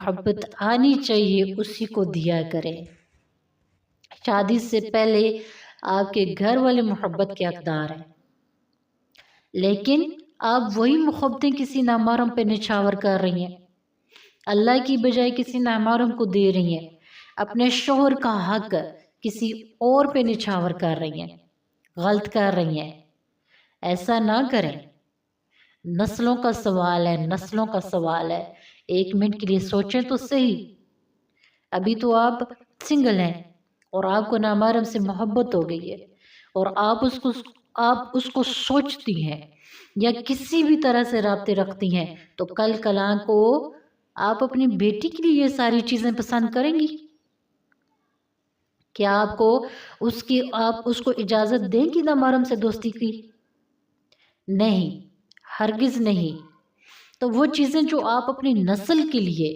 محبت آنی چاہیے اسی کو دیا کریں۔ شادی سے پہلے آپ کے گھر والے محبت کے حقدار ہیں، لیکن آپ وہی محبتیں کسی نامحرم پہ نچھاور کر رہی ہیں، اللہ کی بجائے کسی نامحرم کو دے رہی ہیں، اپنے شوہر کا حق کسی اور پہ نچھاور کر رہی ہیں، غلط کر رہی ہیں۔ ایسا نہ کریں، نسلوں کا سوال ہے، نسلوں کا سوال ہے۔ ایک منٹ کے لیے سوچیں تو صحیح، ابھی تو آپ سنگل ہیں اور آپ کو نامحرم سے محبت ہو گئی ہے اور آپ اس کو سوچتی ہیں یا کسی بھی طرح سے رابطے رکھتی ہیں، تو کل کلاں کو آپ اپنی بیٹی کے لیے یہ ساری چیزیں پسند کریں گی؟ کیا آپ اس کو اجازت دیں گی نامحرم سے دوستی کی؟ نہیں، ہرگز نہیں۔ تو وہ چیزیں جو آپ اپنی نسل کے لیے